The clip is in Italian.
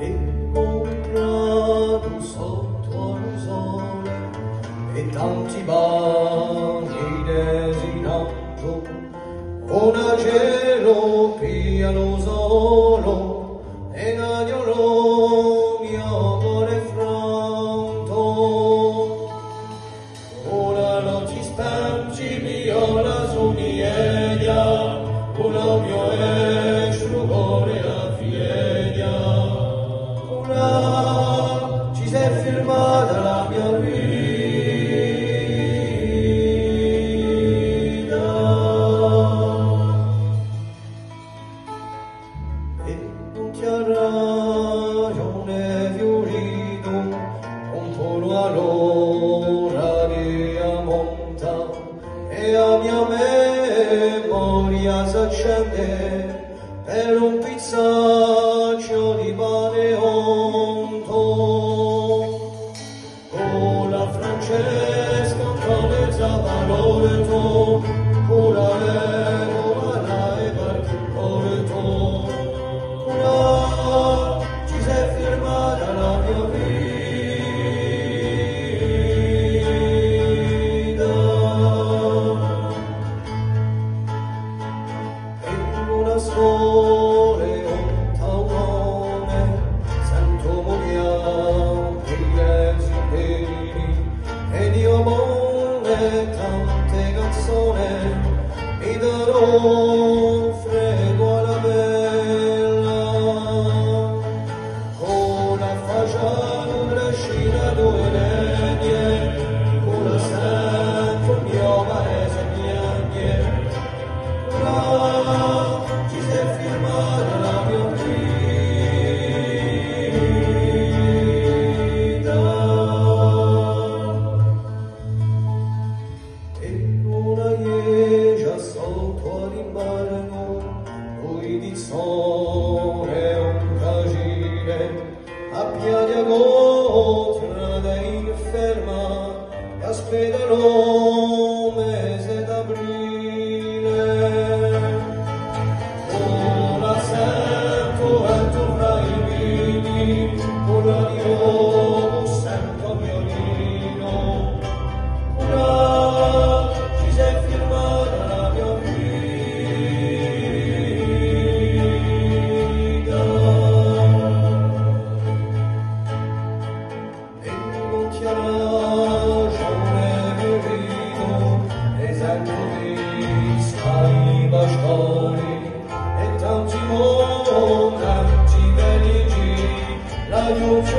e comprato sotto al sole e tanti bagni desinando una cielo piano solo e agnolo mio cuore franto ora non ti spangi viola su miedia una mio esclugore a fiedia ora ci sei firmata la mia vita e non ti ha ragione fiorito un polo all'ora di ammonta e a mia memoria s'accende per un pizzaccio di pane onto con la Francesca come Zavalone tu cura le romana e barcone tu ora ci sei firmata la mia vita e una sole onta un nome santo moriamo e gli esiberi ed io molle tante canzoni mi darò frego alla bella con la faccia scina due legne con la santo mio paese piagne ora ci sei firmata la mia vita e una iegia sotto all'imbarco lui di sole un cagire a piedi agotra da inferma e aspetterò mese d'aprile ora sento e torna i vini ora io sento violino ora ci sei firmata la mia vita e non ti ha ragione fiorito esatto vista i bacioni e tanti belli la luce